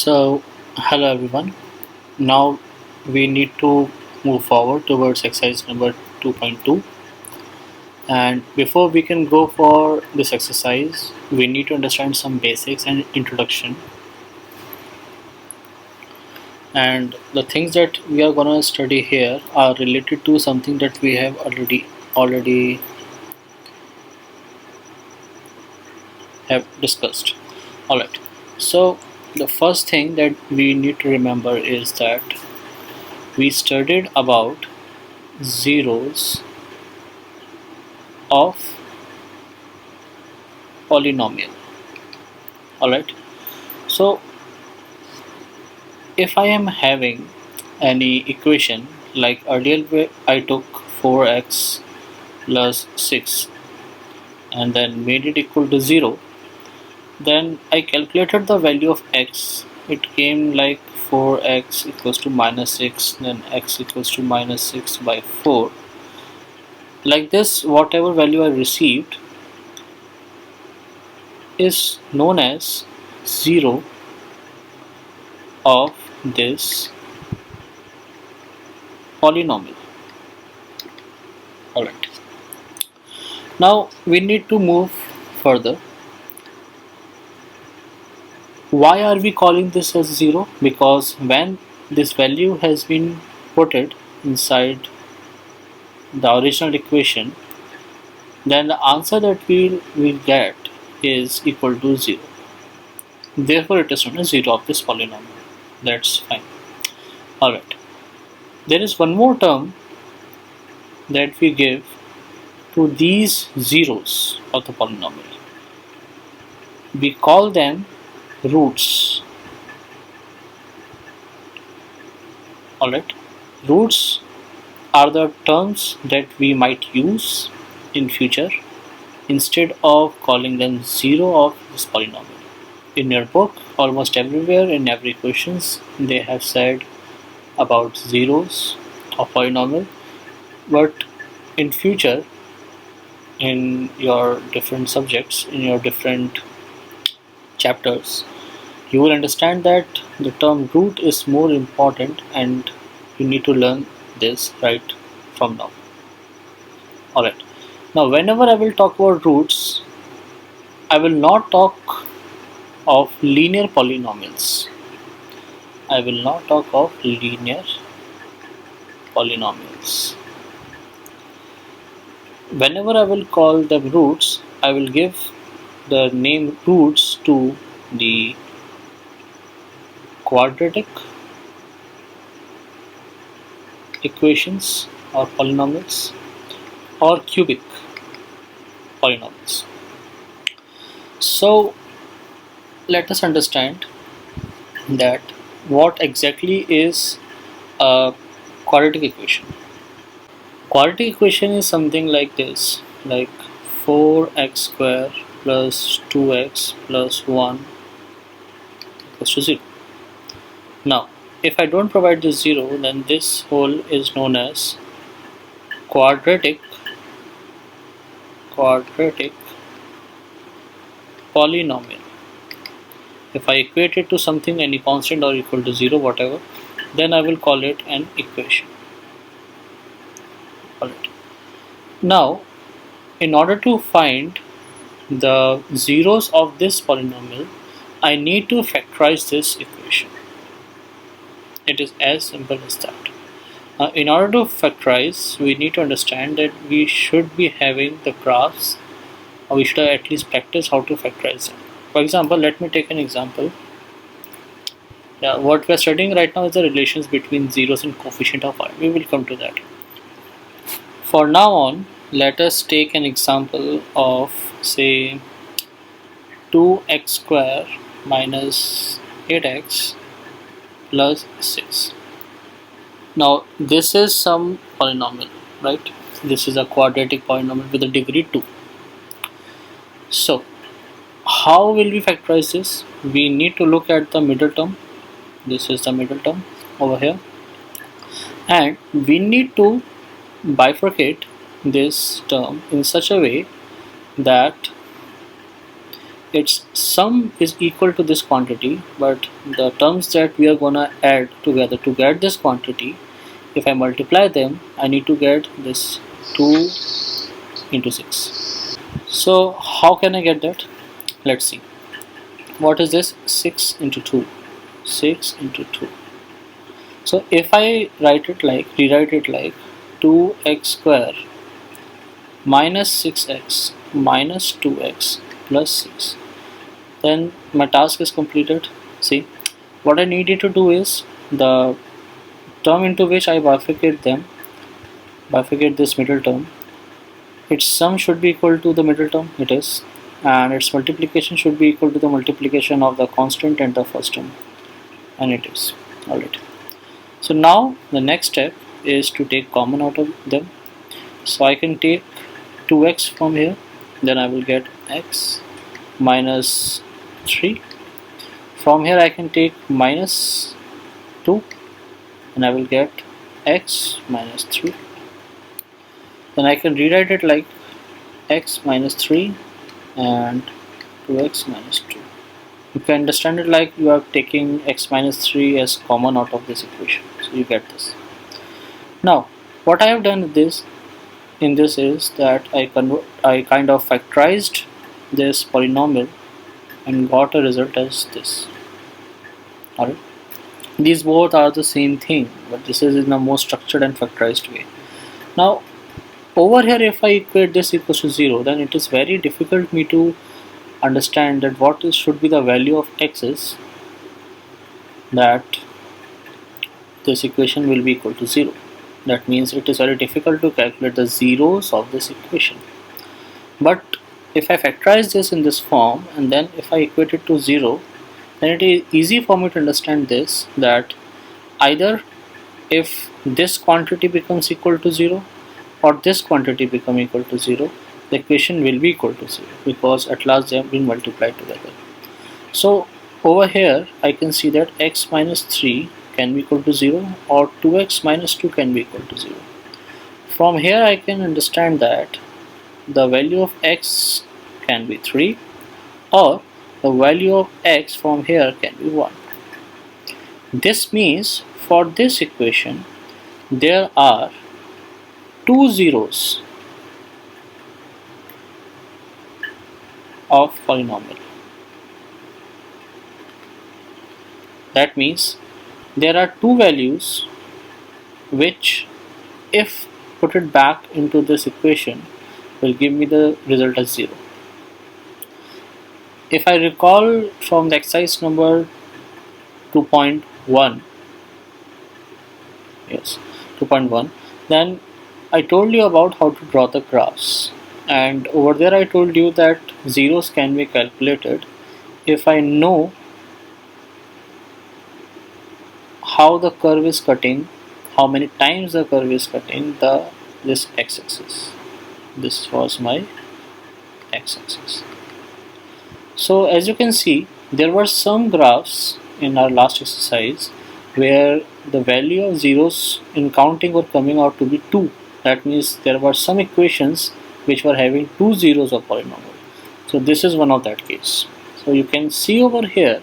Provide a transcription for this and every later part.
So, hello everyone. Now we need to move forward towards exercise number 2.2. And before we can go for this exercise, we need to understand some basics and introduction. And the things that we are gonna study here are related to something that we have already have discussed. All right. So the first thing that we need to remember is that we studied about zeros of polynomial. Alright, so if I am having any equation like earlier where I took 4x plus 6 and then made it equal to 0, then I calculated the value of x. It came like 4x equals to minus 6, then x equals to minus 6 by 4. Like this, whatever value I received is known as 0 of this polynomial. Alright, now we need to move further. Why are we calling this as 0? Because when this value has been put inside the original equation, then the answer that we will get is equal to 0. Therefore, it is known as 0 of this polynomial. That's fine. Alright. There is one more term that we give to these zeros of the polynomial. We call them roots. Alright. Roots are the terms that we might use in future instead of calling them 0 of this polynomial. In your book, almost everywhere in every questions they have said about zeros of polynomial, but in future in your different subjects, in your different chapters, you will understand that the term root is more important and you need to learn this right from now. Alright, now whenever I will talk about roots, I will not talk of linear polynomials. I will not talk of linear polynomials. Whenever I will call them roots, I will give the name roots to the quadratic equations or polynomials or cubic polynomials. So let us understand that what exactly is a quadratic equation. Quadratic equation is something like this, like 4x square plus 2x plus 1 equals to 0. Now, if I don't provide this 0, then this whole is known as quadratic polynomial. If I equate it to something, any constant or equal to 0, whatever, then I will call it an equation. Alright. Now, in order to find the zeros of this polynomial, I need to factorize this equation. It is as simple as that. In order to factorize, we need to understand that we should be having the graphs, or we should at least practice how to factorize them. For example, let me take an example. What we are studying right now is the relations between zeros and coefficient of I. We will come to that. For now on, let us take an example of, say, 2x square minus 8x plus 6. Now this is some polynomial, right? This is a quadratic polynomial with a degree 2. So how will we factorize this? We need to look at the middle term. This is the middle term over here, and we need to bifurcate this term in such a way that its sum is equal to this quantity, but the terms that we are gonna add together to get this quantity, if I multiply them, I need to get this 2 into 6. So how can I get that? Let's see. What is this? 6 into 2. 6 into 2. So if I rewrite it like 2x square minus 6x minus 2x plus 6, then my task is completed. See, what I needed to do is the term into which I bifurcate this middle term, its sum should be equal to the middle term, it is, and its multiplication should be equal to the multiplication of the constant and the first term, and it is. Alright. So now the next step is to take common out of them. So I can take 2x from here, then I will get x minus 3. From here I can take minus 2 and I will get x minus 3. Then I can rewrite it like x minus 3 and 2x minus 2. You can understand it like you are taking x minus 3 as common out of this equation. So you get this. Now what I have done in this is that I kind of factorized this polynomial and got a result as this. Alright. These both are the same thing, but this is in a more structured and factorized way. Now over here, if I equate this equals to 0, then it is very difficult me to understand that should be the value of x's that this equation will be equal to 0. That means it is very difficult to calculate the zeros of this equation. But if I factorize this in this form and then if I equate it to 0, then it is easy for me to understand this, that either if this quantity becomes equal to 0 or this quantity become equal to 0, the equation will be equal to 0 because at last they have been multiplied together. So over here I can see that x minus 3 can be equal to 0 or 2x minus 2 can be equal to 0. From here I can understand that the value of x can be 3 or the value of x from here can be 1. This means for this equation there are 2 zeros of polynomial. That means there are 2 values which, if put it back into this equation, will give me the result as 0. If I recall from the exercise number 2.1, yes, 2.1, then I told you about how to draw the graphs, and over there I told you that zeros can be calculated if I know how the curve is cutting, how many times the curve is cutting this x-axis. This was my x-axis. So as you can see, there were some graphs in our last exercise where the value of zeros in counting were coming out to be 2. That means there were some equations which were having 2 zeros of polynomial. So this is one of that case. So you can see over here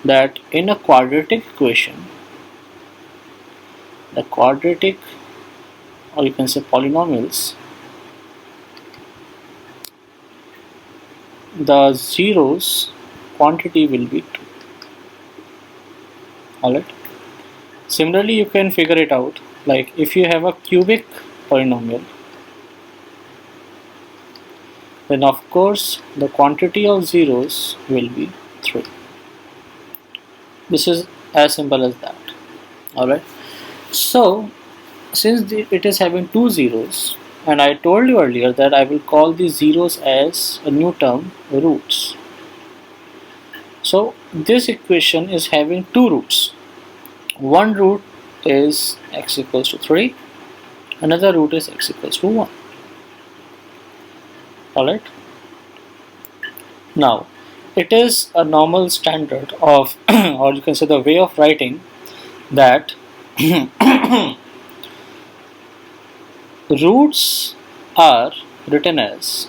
that in a quadratic equation, the quadratic, or you can say polynomials, the zeros quantity will be 2. Alright. Similarly, you can figure it out like if you have a cubic polynomial, then of course the quantity of zeros will be 3. This is as simple as that. Alright. So since it is having 2 zeros, and I told you earlier that I will call these zeros as a new term, roots. So this equation is having 2 roots. One root is x equals to 3, another root is x equals to 1. Alright. Now it is a normal standard of or you can say the way of writing that roots are written as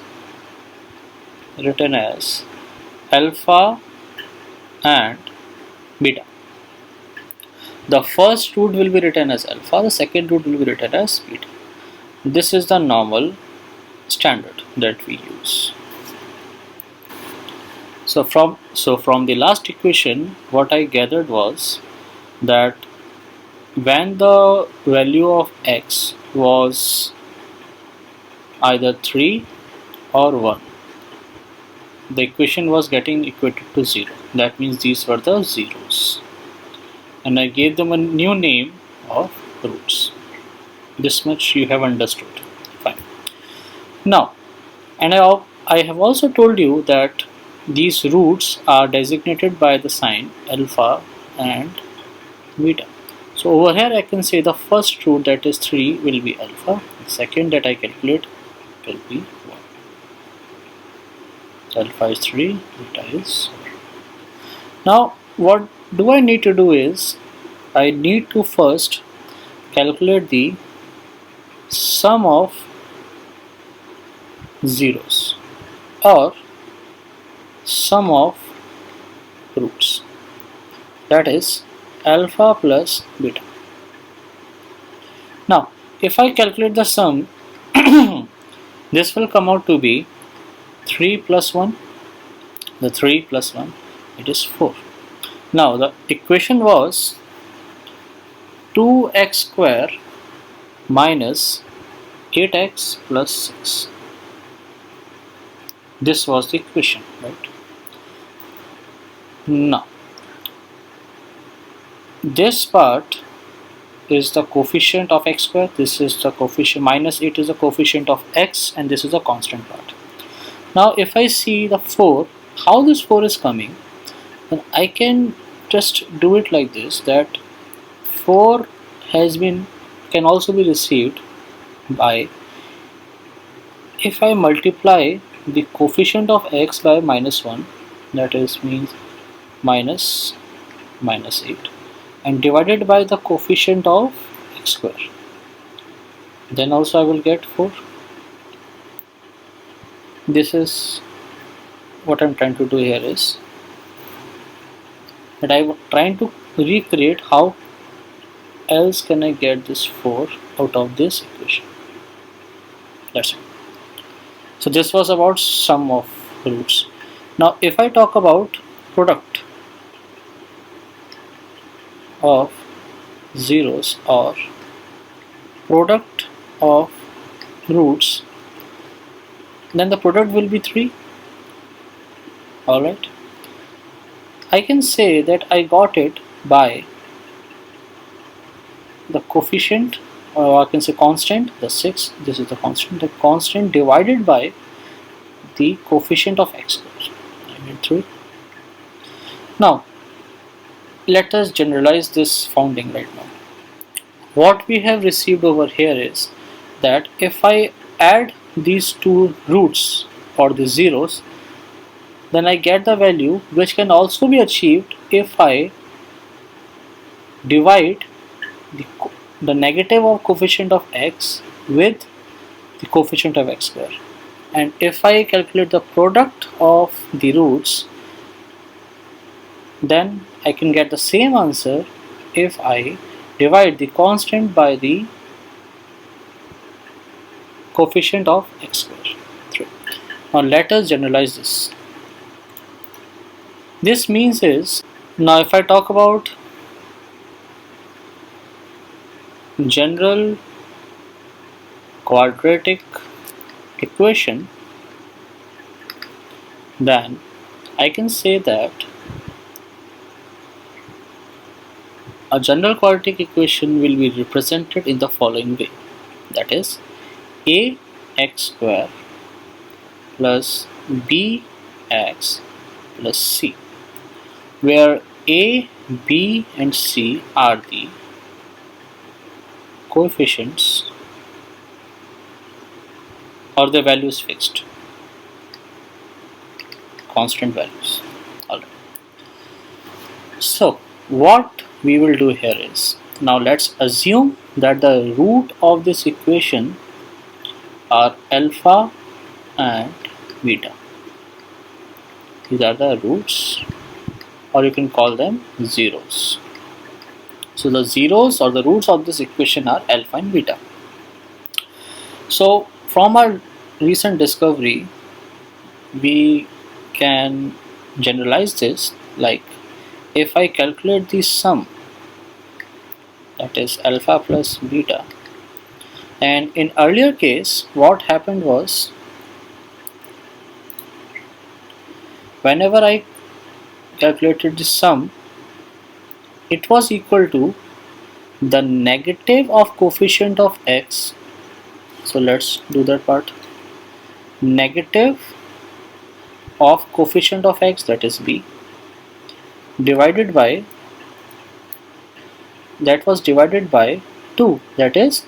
alpha and beta. The first root will be written as alpha, the second root will be written as beta. This is the normal standard that we use. So from the last equation, what I gathered was that when the value of x was either 3 or 1, the equation was getting equated to 0. That means these were the zeros. And I gave them a new name of roots. This much you have understood. Fine. Now, and I have also told you that these roots are designated by the sign alpha and beta. So over here I can say the first root, that is 3, will be alpha. The second that I calculate will be 1. So alpha is 3, beta is 4. Now what do I need to do is, I need to first calculate the sum of zeros or sum of roots, that is alpha plus beta. Now if I calculate the sum, this will come out to be 3 plus 1. The 3 plus 1, it is 4. Now the equation was 2x square minus 8x plus 6. This was the equation, right? Now this part is the coefficient of x square, this is the coefficient, minus 8 is the coefficient of x, and this is the constant part. Now if I see the 4, how this 4 is coming, then I can just do it like this, that 4 can also be received by, if I multiply the coefficient of x by minus 1, that is means minus 8, and divided by the coefficient of x square, then also I will get 4. This is what I'm trying to do here, is that I'm trying to recreate how else can I get this 4 out of this equation. That's it. So this was about sum of roots. Now if I talk about product of zeros or product of roots, then the product will be 3. Alright, I can say that I got it by the coefficient, or I can say constant, the 6, this is the constant divided by the coefficient of x square, I mean 3. Now let us generalize this founding right now. What we have received over here is that if I add these two roots or the zeros, then I get the value which can also be achieved if I divide the negative of coefficient of x with the coefficient of x square. And if I calculate the product of the roots, then I can get the same answer if I divide the constant by the coefficient of x square, 3. Now let us generalize this. This means is, now if I talk about general quadratic equation, then I can say that a general quadratic equation will be represented in the following way, that is ax square plus bx plus c, where a, b and c are the coefficients or the values fixed, constant values. Alright. So what we will do here is, now let's assume that the root of this equation are alpha and beta. These are the roots, or you can call them zeros. So the zeros or the roots of this equation are alpha and beta. So from our recent discovery, we can generalize this like, if I calculate the sum, that is alpha plus beta, and in earlier case what happened was, whenever I calculated the sum, it was equal to the negative of coefficient of x. So let's do that part. Negative of coefficient of x, that is b, divided by, that was divided by 2, that is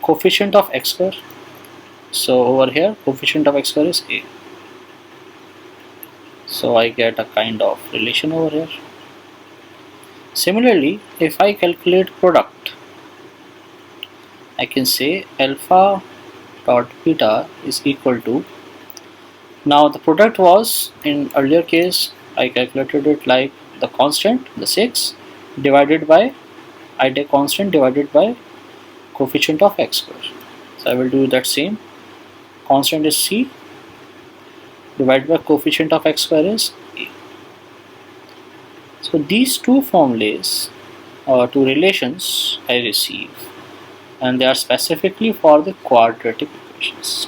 coefficient of x square. So over here coefficient of x square is a. So I get a kind of relation over here. Similarly, if I calculate product, I can say alpha dot beta is equal to, now the product was, in earlier case I calculated it like the constant, the 6, divided by, I take constant divided by coefficient of x square. So I will do that same. Constant is c, divided by coefficient of x square is a. So these two formulas or two relations I receive, and they are specifically for the quadratic equations.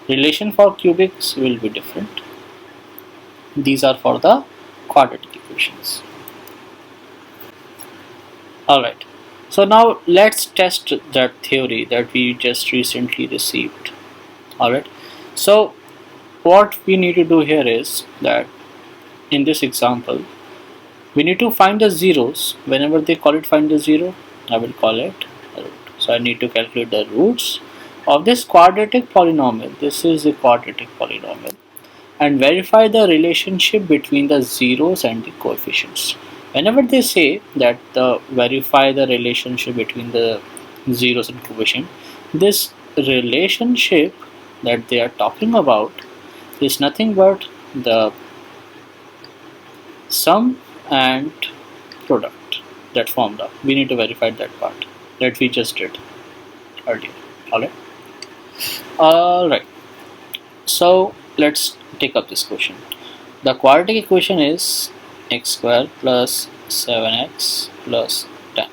Relation for cubics will be different. These are for the quadratic equations. Alright, so now let's test that theory that we just recently received. Alright, so what we need to do here is that in this example, we need to find the zeros. Whenever they call it find the zero, I will call it a root. So I need to calculate the roots of this quadratic polynomial. This is a quadratic polynomial, and verify the relationship between the zeros and the coefficients. Whenever they say that verify the relationship between the zeros and coefficient, this relationship that they are talking about is nothing but the sum and product, that formula. We need to verify that part that we just did earlier. Alright, so let's take up this question. The quadratic equation is x square plus 7x plus 10.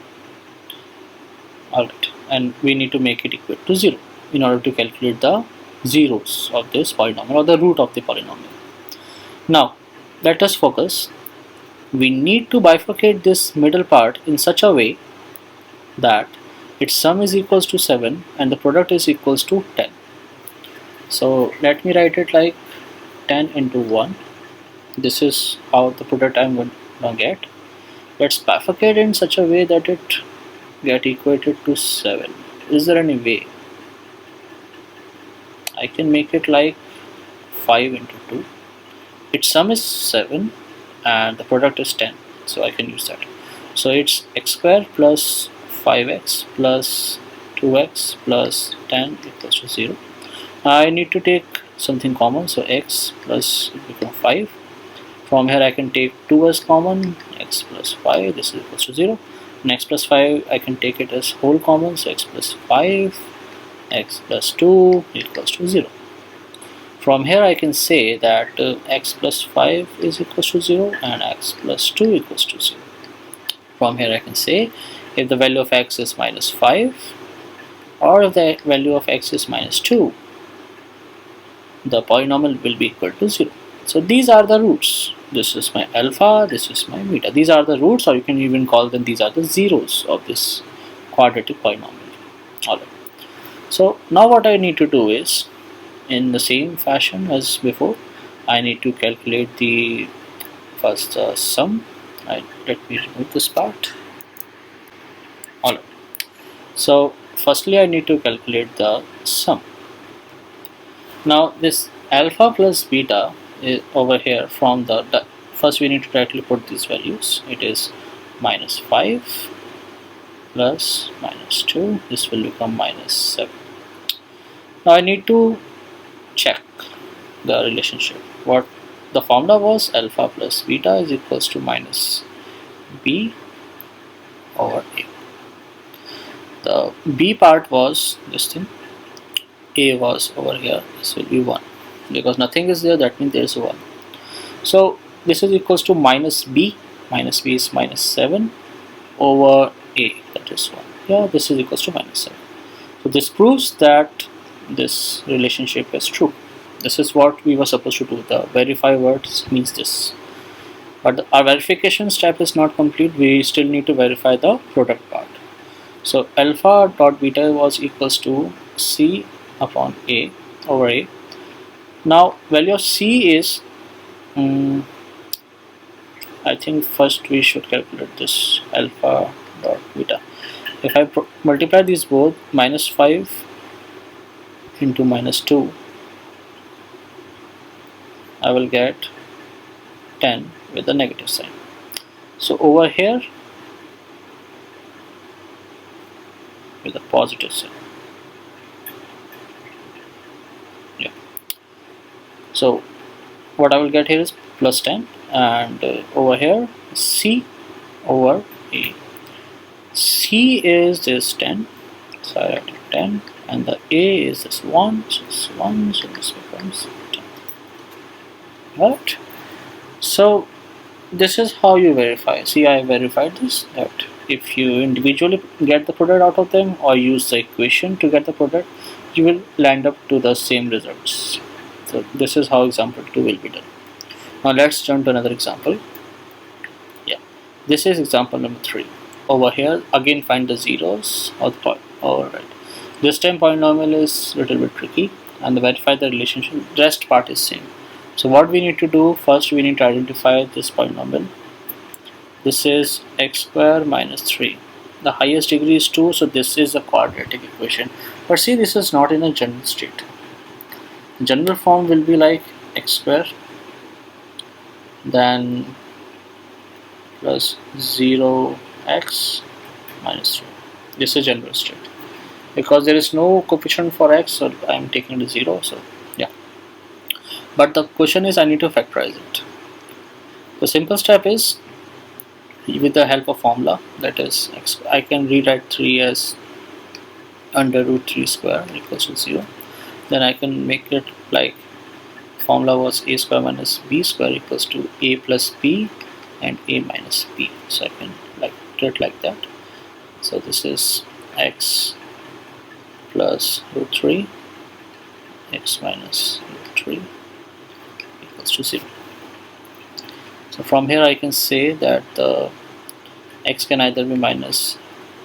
Alright, and we need to make it equal to 0 in order to calculate the zeros of this polynomial or the root of the polynomial. Now let us focus. We need to bifurcate this middle part in such a way that its sum is equals to 7 and the product is equals to 10. So let me write it like 10 into 1. This is how the product I'm going to get. Let's bifurcate in such a way that it get equated to 7. Is there any way I can make it like 5 into 2? Its sum is 7 and the product is 10, so I can use that. So it's x square plus 5x plus 2x plus 10 equals to 0. I need to take something common, so x plus it becomes 5. From here I can take 2 as common, x plus 5, this is equals to 0. And x plus 5 I can take it as whole common, so x plus 5, x plus 2 equals to 0. From here I can say that x plus 5 is equals to 0 and x plus 2 equals to 0. From here I can say if the value of x is minus 5 or if the value of x is minus 2, the polynomial will be equal to 0. So these are the roots. This is my alpha, this is my beta. These are the roots, or you can even call them, these are the zeros of this quadratic polynomial. Alright. So now what I need to do is, in the same fashion as before, I need to calculate the first sum. Let me remove this part. Alright. So firstly I need to calculate the sum. Now this alpha plus beta is over here. From the first we need to directly put these values. It is minus 5 plus minus 2. This will become minus 7. Now I need to check the relationship. what the formula was, alpha plus beta is equals to minus b over a. The b part was this thing, a was over here, this will be 1 because nothing is there, that means there is 1. So this is equals to minus b is minus 7 over a, that is 1. Yeah, this is equals to minus 7. So this proves that this relationship is true. This is what we were supposed to do. The verify words means this. But our verification step is not complete. We still need to verify the product part. So alpha dot beta was equals to c upon a over a. Now value of c is, I think first we should calculate this alpha dot beta. If I multiply these both, minus 5 into minus 2, I will get 10 with the negative sign. So over here with a positive sign. Yeah. So what I will get here is plus 10, and over here c over a. C is this 10, so I write 10, and the a is this 1, so this 1, so this becomes 10. Right? So this is how you verify. See, I verified this, that if you individually get the product out of them or use the equation to get the product, you will land up to the same results. So this is how example 2 will be done. Now let's jump to another example. Yeah, this is example number 3. Over here again find the zeros of the point. Alright, this time polynomial is little bit tricky, and to verify the relationship, rest part is same. So what we need to do, first we need to identify this polynomial. This is x square minus 3. The highest degree is 2, so this is a quadratic equation. But see, this is not in a general state. The general form will be like x square, then plus 0x minus 3. This is general state. Because there is no coefficient for x, so I am taking the 0. So yeah. But the question is I need to factorize it. The simple step is with the help of formula, that is x, I can rewrite 3 as under root 3 square equals to 0. Then I can make it like formula was a square minus b square equals to a plus b and a minus b. So I can like do it like that. So this is x plus root 3 x minus root 3 equals to 0. So from here I can say that the x can either be minus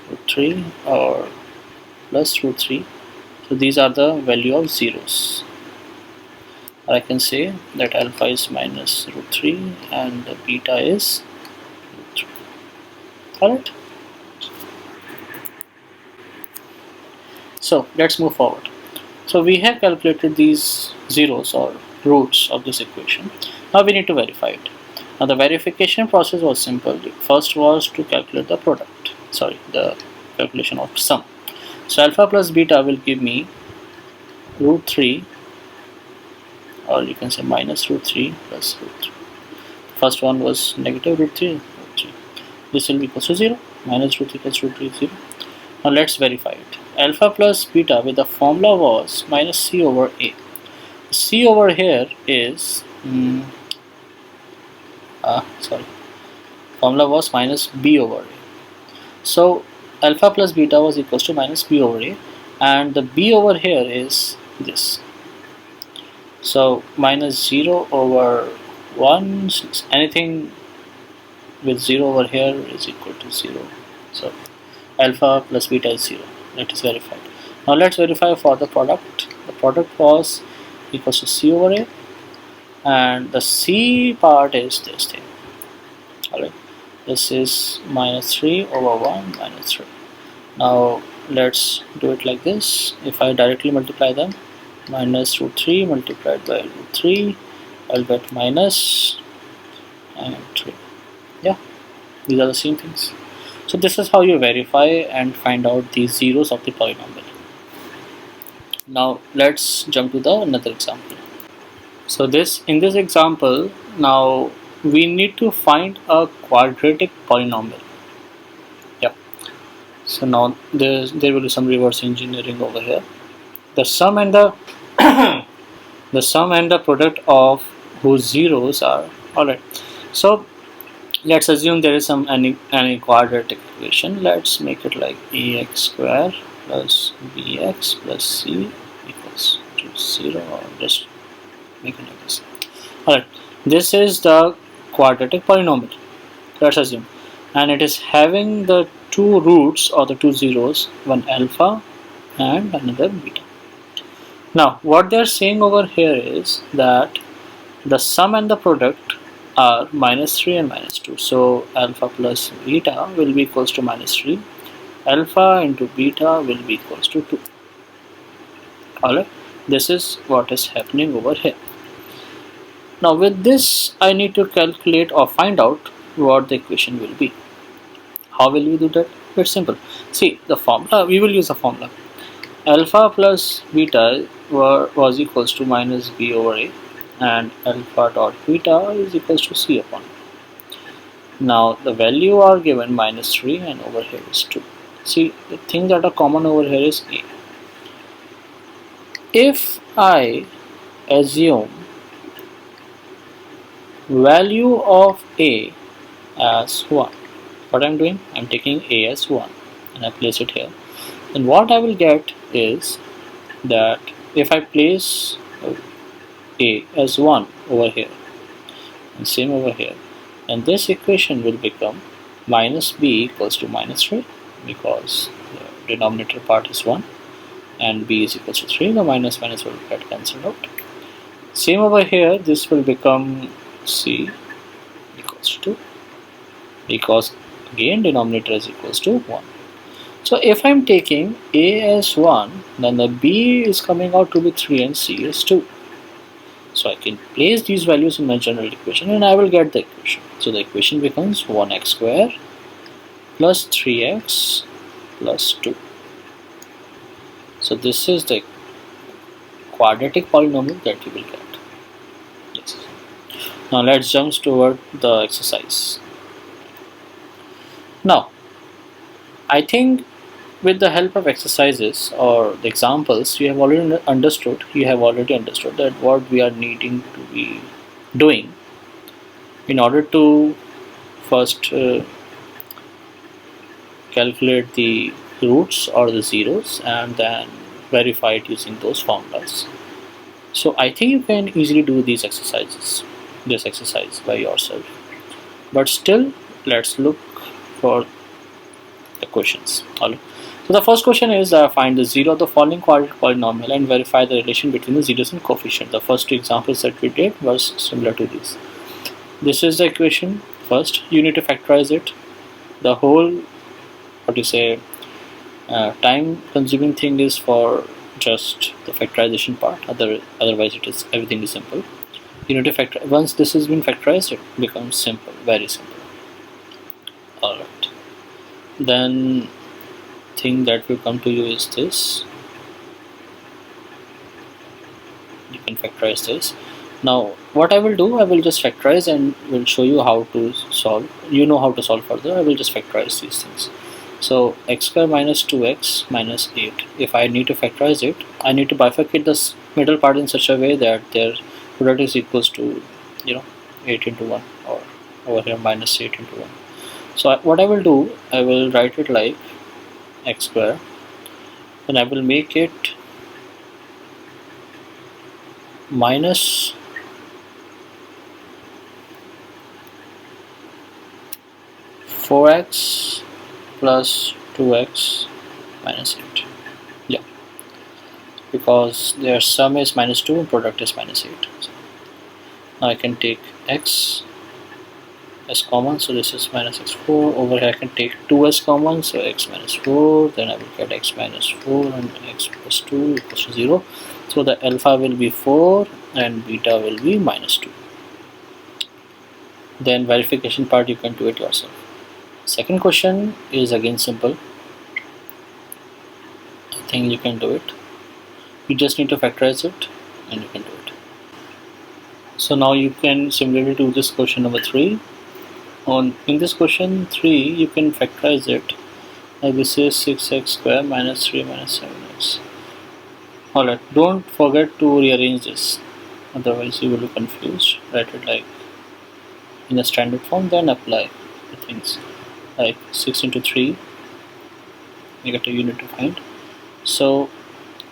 root 3 or plus root 3. So these are the value of zeros. Or I can say that alpha is minus root 3 and the beta is root 3. Alright. So let's move forward. So we have calculated these zeros or roots of this equation. Now we need to verify it. Now the verification process was simple. First was to calculate the product. Sorry, the calculation of sum. So alpha plus beta will give me root 3, or you can say minus root 3 plus root 3. First one was negative root 3, root 3. This will be equal to 0. Minus root 3 plus root 3 is 0. Now let's verify it. Alpha plus beta with the formula was minus c over a. C over here is formula was minus b over a. So alpha plus beta was equals to minus b over a, and the b over here is this. So minus 0 over 1, anything with 0 over here is equal to 0. So alpha plus beta is 0. That is verified. Now let's verify for the product. The product was equals to c over a, and the c part is this thing. Alright, this is minus 3 over 1 minus 3. Now let's do it like this. If I directly multiply them, minus root 3 multiplied by root 3, I'll get minus and 3. Yeah, these are the same things. So this is how you verify and find out the zeros of the polynomial. Now let's jump to the another example. So this, in this example, now we need to find a quadratic polynomial. Yeah. So now there will be some reverse engineering over here. The sum and the the sum and the product of whose zeros are alright. So let's assume there is some any quadratic equation. Let's make it like ax square plus bx plus c equals to 0, or just make it like this. Alright, this is the quadratic polynomial. Let's assume, and it is having the two roots or the two zeros, one alpha and another beta. Now what they are saying over here is that the sum and the product are -3 and -2. So alpha plus beta will be equals to -3. Alpha into beta will be equals to 2. Alright, this is what is happening over here. Now with this I need to calculate or find out what the equation will be. How will we do that? It's simple. See the formula, we will use a formula. Alpha plus beta was equals to minus b over a, and alpha dot beta is equals to c upon a. Now the value are given -3 and over here is 2. See, the thing that are common over here is a. If I assume value of a as 1, what I'm doing, I'm taking a as 1 and I place it here, then what I will get is that if I place a as 1 over here and same over here, and this equation will become minus b equals to -3, because the denominator part is 1 and b is equals to 3. The minus minus will get cancelled out. Same over here, this will become c equals to 2, because again denominator is equals to 1. So if I'm taking a as 1, then the b is coming out to be 3 and c is 2. So I can place these values in my general equation and I will get the equation. So the equation becomes 1x square plus 3x plus 2. So this is the quadratic polynomial that you will get. Yes. Now let's jump toward the exercise. Now I think with the help of exercises or the examples, you have already understood that what we are needing to be doing in order to first calculate the roots or the zeros and then verify it using those formulas. So I think you can easily do this exercise by yourself, but still let's look for the questions. So the first question is find the zero of the following quadratic polynomial and verify the relation between the zeros and coefficient. The first two examples that we did was similar to this. This is the equation. First you need to factorize it. The whole, what you say, time consuming thing is for just the factorization part. Otherwise it is, everything is simple. You need to factor. Once this has been factorized, it becomes simple, very simple. Alright, then thing that will come to you is this. You can factorize this. Now what I will do, I will just factorize and will show you how to solve. You know how to solve further. I will just factorize these things. So x square minus 2x minus 8. If I need to factorize it, I need to bifurcate this middle part in such a way that their product is equals to 8 into 1, or over here minus 8 into 1. So what I will do, I will write it like x square, and I will make it minus four x plus 2x minus 8. Yeah, because their sum is -2 and product is -8. So now I can take x as common, so this is minus x4. Over here I can take 2 as common, so x minus 4, then I will get x minus 4 and x plus 2 equals to 0. So the alpha will be 4 and beta will be -2. Then verification part you can do it yourself. Second question is again simple. I think you can do it. You just need to factorize it and you can do it. So now you can similarly do this question number 3. In this question 3, you can factorize it. This is 6x square minus 3 minus 7x. Alright, don't forget to rearrange this, otherwise you will be confused. Write it like in a standard form, then apply the things. Like 6 into 3, negative unit to find. So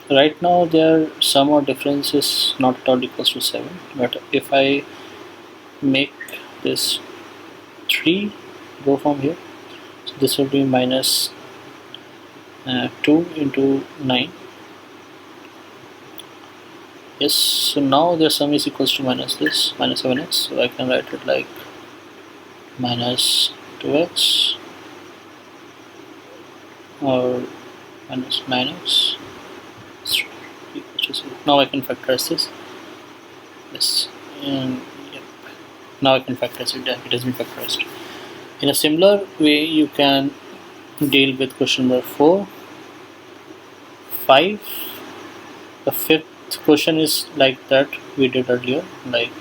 right now their sum or difference is not at all equals to 7, but if I make this 3 go from here, so this will be minus 2 into 9. Yes, so now their sum is equals to minus this, minus 7x, so I can write it like minus 2x or minus 9x. Now I can factorize this. Yes, and yep. Now I can factorize it. It has been factorized. In a similar way, you can deal with question number 4, 5. The fifth question is like that we did earlier, like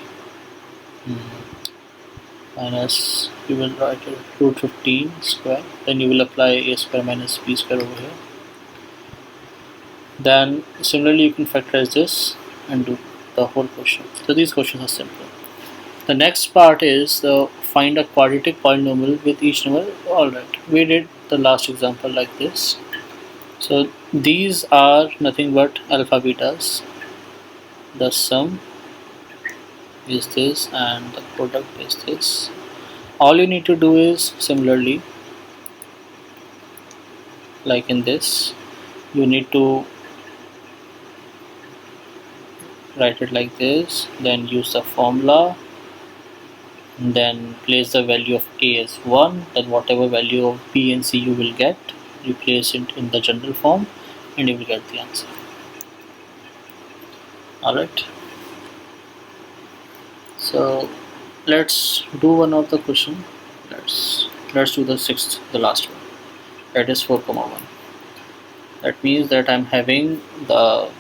minus, you will write it root 15 square, then you will apply a square minus b square over here. Then similarly you can factorize this and do the whole question. So these questions are simple. The next part is the find a quadratic polynomial with each number. Alright, we did the last example like this. So these are nothing but alpha betas. The sum is this and the product is this. All you need to do is similarly, like in this, you need to write it like this, then use the formula, then place the value of a as 1, then whatever value of b and c you will get, you place it in the general form and you will get the answer. Alright, so let's do one of the question. Let's do the sixth, the last one, that is 4,1. That means that I'm having the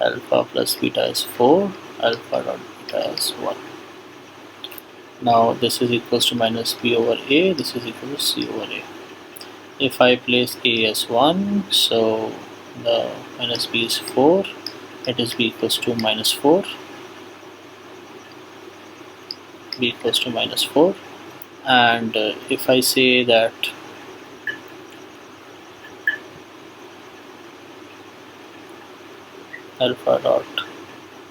alpha plus beta is 4, alpha dot beta is 1. Now this is equals to minus b over a, this is equal to c over a. If I place a as 1, so the minus b is 4, that is b equals to minus 4, b equals to minus 4. And if I say that alpha dot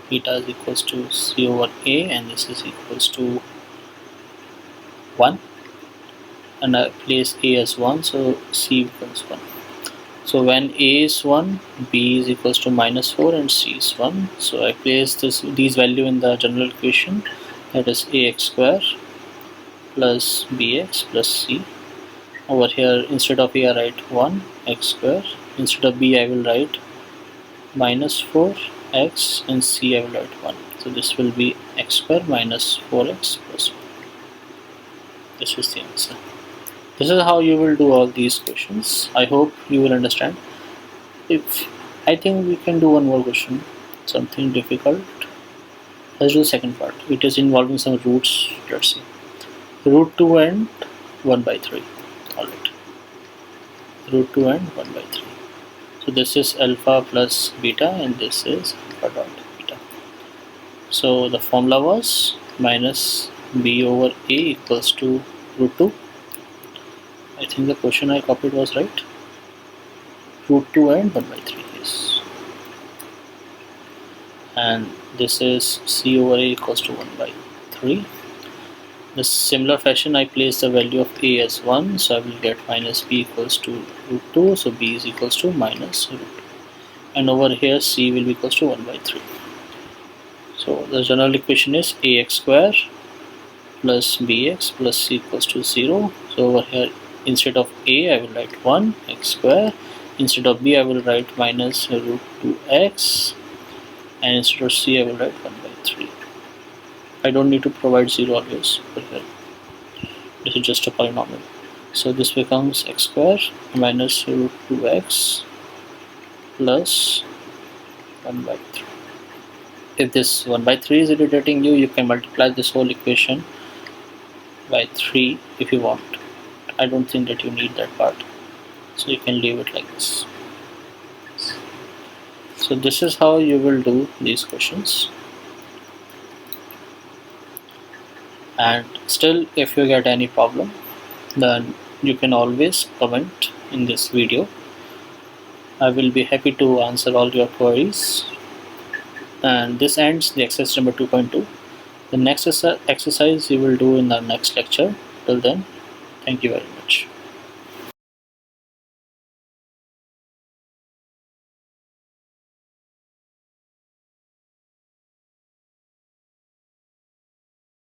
beta is equals to c over a and this is equals to 1, and I place a as 1, so c becomes 1. So when a is 1, b is equals to minus 4 and c is 1. So I place these value in the general equation, that is ax square plus bx plus c. Over here instead of a I write 1 x square, instead of b I will write minus 4x and c I will write 1. So this will be x square minus 4x plus 1. This is the answer. This is how you will do all these questions. I hope you will understand. If I think we can do one more question, something difficult. Let's do the second part. It is involving some roots. Let's see. Root 2 and 1 by 3. Alright. Root 2 and 1 by 3. So this is alpha plus beta and this is alpha dot beta. So the formula was minus b over a equals to root 2. I think the question I copied was right. Root 2 and 1 by 3 is. And this is c over a equals to 1 by 3. In similar fashion, I place the value of a as 1, so I will get minus b equals to root 2, so b is equals to minus root 2. And over here c will be equals to 1 by 3. So the general equation is ax square plus bx plus c equals to 0. So over here instead of a I will write 1 x square, instead of b I will write minus root 2x, and instead of c I will write 1 by 3. I don't need to provide 0 always, but this is just a polynomial. So this becomes x square minus root 2x plus 1 by 3. If this 1 by 3 is irritating you, you can multiply this whole equation by 3 if you want. I don't think that you need that part, so you can leave it like this. So this is how you will do these questions. And still, if you get any problem, then you can always comment in this video. I will be happy to answer all your queries. And this ends the exercise number 2.2. The next exercise you will do in the next lecture. Till then, thank you very much.